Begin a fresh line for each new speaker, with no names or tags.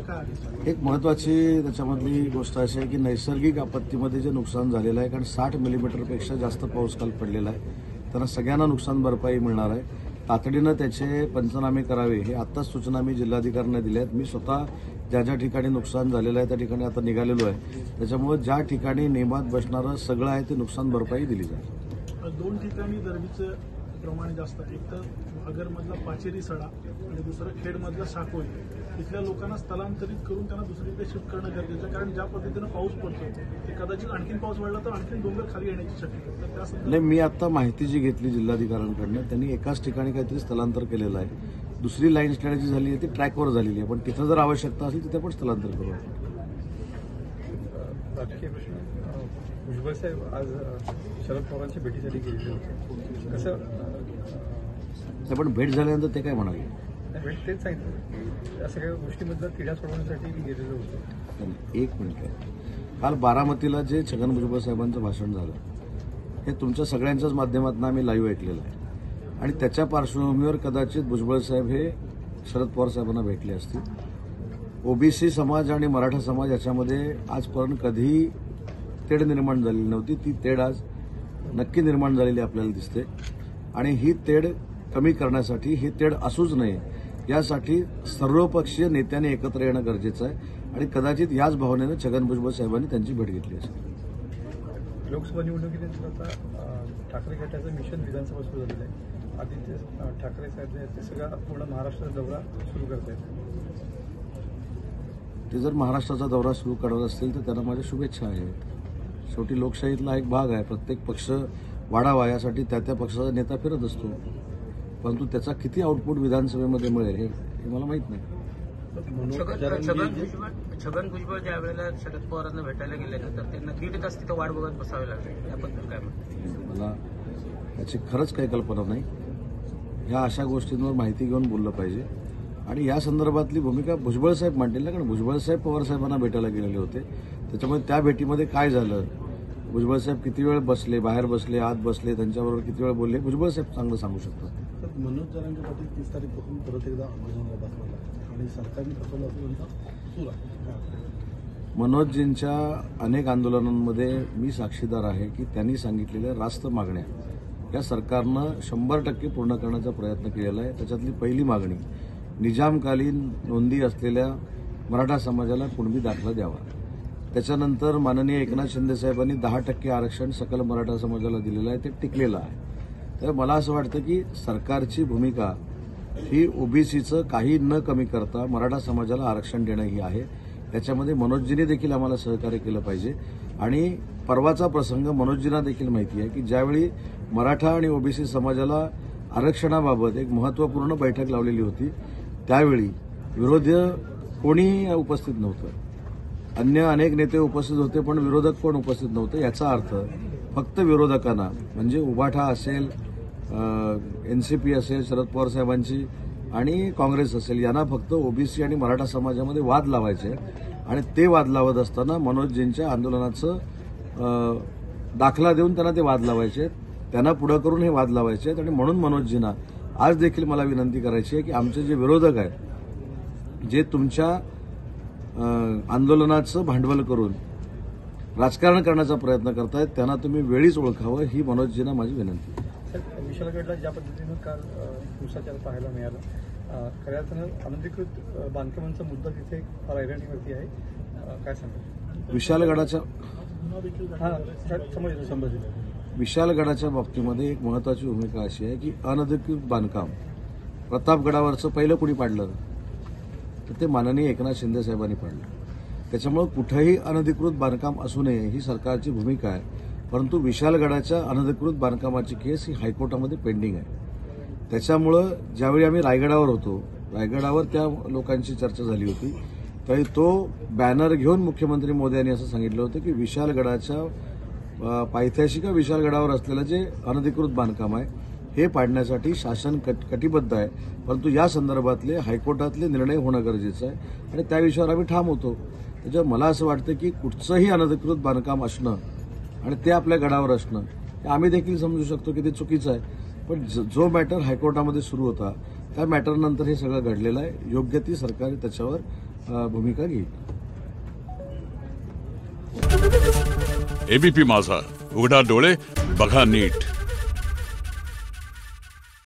काय आदेश?
एक महत्त्वाची त्याच्यामधली गोष्ट अशी आहे की नैसर्गिक आपत्तीमध्ये जे नुकसान झालेलं आहे, कारण 60 मिलीमीटरपेक्षा जास्त पाऊस काल पडलेला आहे, त्यांना सगळ्यांना नुकसान भरपाई मिळणार आहे. तातडीनं त्याचे पंचनामे करावे हे आत्ताच सूचना मी जिल्हाधिकाऱ्यांना दिल्या आहेत. मी स्वतः ज्या ज्या ठिकाणी नुकसान झालेलं आहे त्या ठिकाणी आता निघालेलो आहे. त्याच्यामुळे ज्या ठिकाणी नियमात बसणारं सगळं आहे ते नुकसान भरपाई दिली जाईल.
2 ठिकाणी दरडीचं प्रमाण जास्त आहे. एक तर आगरमधला पाचेरी सडा आणि दुसरं खेडमधला साकोळी. इथल्या लोकांना स्थलांतरित करून त्यांना दुसरीकडे शिफ्ट करणं गरजेचं आहे, कारण ज्या पद्धतीनं पाऊस पडतो ते कदाचित आणखीन पाऊस वाढला तर आणखीन डोंगर खाली येण्याची शक्यता आहे. तर त्या संदर्भात
मी आता माहिती जी घेतली जिल्हाधिकाऱ्यांकडनं, त्यांनी एकाच ठिकाणी काहीतरी स्थलांतर केलेलं आहे. दुसरी लाईन स्ट्रॅटेजी झाली आहे ती ट्रॅकवर झालेली आहे, पण तिथं जर आवश्यकता असेल तिथे पण स्थलांतर करू.
राजकीय प्रश्न. भुजबळ साहेब आज शरद पवारांच्या भेटीसाठी गेलेले होते. कसं
पण भेट झाल्यानंतर ते काय म्हणाले?
भेट तेच सांगितलं या सगळ्या गोष्टीमधलं तिढा सोडवण्यासाठी मी गेलेलो होतो.
एक मिनिट आहे. काल बारामतीला जे छगन भुजबळ साहेबांचं भाषण झालं हे तुमच्या सगळ्यांच्याच माध्यमातून आम्ही लाईव्ह ऐकलेलं आहे आणि त्याच्या पार्श्वभूमीवर कदाचित भुजबळ साहेब हे शरद पवार साहेबांना भेटले असतील. ओबीसी समाज आणि मराठा समाज याच्यामध्ये आजपर्यंत कधीही तेढ निर्माण झालेली नव्हती. ती तेढ आज नक्की निर्माण झालेली आपल्याला दिसते आणि ही तेढ कमी करण्यासाठी ही तेढ असूच नये यासाठी सर्वपक्षीय नेत्यांनी एकत्र येणं गरजेचं आहे आणि कदाचित याच भावनेनं छगन भुजबळ साहेबांनी त्यांची भेट घेतली असेल.
लोकसभा निवडणुकीनंतर आता ठाकरे गटाचं मिशन विधानसभा सुरू झालेलं आहे. आदित्य ठाकरे साहेब ते सगळा पूर्ण महाराष्ट्राचा दौरा सुरू करत आहेत.
ते जर महाराष्ट्राचा दौरा सुरू करत असतील तर त्यांना माझ्या शुभेच्छा आहेत. शेवटी लोकशाहीतला एक भाग आहे. प्रत्येक पक्ष वाढावा यासाठी त्या पक्षाचा नेता फिरत असतो, परंतु त्याचा किती आउटपुट विधानसभेमध्ये मिळेल हे मला माहीत नाही.
छगन भुजबळ ज्या वेळेला शरद पवारांना भेटायला गेल्यानंतर त्यांना 1.5 तास तिथं वाट बघत बसावे लागले, याबद्दल काय म्हणतात?
मला याची खरंच काही कल्पना नाही. ह्या अशा गोष्टींवर माहिती घेऊन बोललं पाहिजे आणि या संदर्भातली भूमिका भुजबळ साहेब मांडतील ना, कारण भुजबळ साहेब पवार साहेबांना भेटायला गेलेले होते. त्याच्यामुळे त्या भेटीमध्ये काय झालं, भुजबळ साहेब किती वेळ बसले, बाहेर बसले, आत बसले, त्यांच्याबरोबर किती वेळ बोलले, भुजबळ साहेब चांगलं सांगू शकतात.
मनोज जरांगे पाटील 30 तारीखपासून परत एकदा आंदोलनाला बसला आणि सरकारने फसवलं असं त्यांचा सूर आहे.
मनोजजींच्या अनेक आंदोलनांमध्ये मी साक्षीदार आहे की त्यांनी सांगितलेल्या रास्त मागण्या या सरकारनं 100% पूर्ण करण्याचा प्रयत्न केलेला आहे. त्याच्यातली पहिली मागणी निजामकालीन नोंदी असलेल्या मराठा समाजाला कुणबी दाखला द्यावा. त्याच्यानंतर माननीय एकनाथ शिंदे साहेबांनी 10% आरक्षण सकल मराठा समाजाला दिलेलं आहे, ते टिकलेलं आहे. तर मला असं वाटतं की सरकारची भूमिका ही ओबीसीचं काही न कमी करता मराठा समाजाला आरक्षण देणं ही आहे. त्याच्यामध्ये मनोजजींनी देखील आम्हाला सहकार्य केलं पाहिजे आणि परवाचा प्रसंग मनोजजींना देखील माहिती आहे की ज्यावेळी मराठा आणि ओबीसी समाजाला आरक्षणाबाबत एक महत्त्वपूर्ण बैठक लावलेली होती त्यावेळी विरोधी कोणी उपस्थित नव्हतं. अन्य अनेक नेते उपस्थित होते पण विरोधक कोण उपस्थित नव्हतं. याचा अर्थ फक्त विरोधकांना म्हणजे उभाठा असेल, एनसीपी असेल शरद पवार साहेबांची आणि काँग्रेस असेल यांना फक्त ओबीसी आणि मराठा समाजामध्ये वाद लावायचे आणि ते वाद लावत असताना मनोजजींच्या आंदोलनाचं दाखला देऊन त्यांना ते वाद लावायचे, त्यांना पुढं करून हे वाद लावायचे आणि म्हणून मनोजजींना आज देखील मला विनंती करायची आहे की आमचे जे विरोधक आहेत जे तुमच्या आंदोलनाचं भांडवल करून राजकारण करण्याचा प्रयत्न करतायत त्यांना तुम्ही वेळीच ओळखावं ही मनोजजींना माझी विनंती आहे.
विशालगडला ज्या पद्धतीनं काल हिंसाचार पाहायला मिळाला, खऱ्या अर्थानं अनधिकृत बांधकामांचा मुद्दा तिथे फार ऐरणीवरती आहे, काय सांगा?
विशालगडाच्या बाबतीमध्ये एक महत्वाची भूमिका अशी आहे की अनधिकृत बांधकाम प्रतापगडावरचं पहिलं कुणी पाडलं तर ते माननीय एकनाथ शिंदे साहेबांनी पाडलं. त्याच्यामुळे कुठेही अनधिकृत बांधकाम असू नये ही सरकारची भूमिका आहे. परंतु विशालगडाच्या अनधिकृत बांधकामाची केस ही हायकोर्टामध्ये पेंडिंग आहे. त्याच्यामुळं ज्यावेळी आम्ही रायगडावर होतो, रायगडावर त्या लोकांची चर्चा झाली होती त्यावेळी तो बॅनर घेऊन मुख्यमंत्री मोदी यांनी असं सांगितलं होतं की विशालगडाच्या पायथ्याशी का विशालगडावर असलेलं जे अनधिकृत बांधकाम आहे हे पाडण्यासाठी शासन कटिबद्ध आहे. परंतु या संदर्भातले हायकोर्टातले निर्णय होणं गरजेचं आहे आणि त्या विषयावर आम्ही ठाम होतो. त्याच्यावर मला असं वाटतं की कुठचंही अनधिकृत बांधकाम असणं आणि ते आपल्या गडावर असणं हे आम्ही देखील समजू शकतो की ते चुकीचं आहे. पण जो मॅटर हायकोर्टामध्ये सुरू होता त्या मॅटरनंतर हे सगळं घडलेलं आहे. योग्य ती सरकार त्याच्यावर भूमिका घेईल.
एबीपी माझा, उघडा डोळे बघा नीट.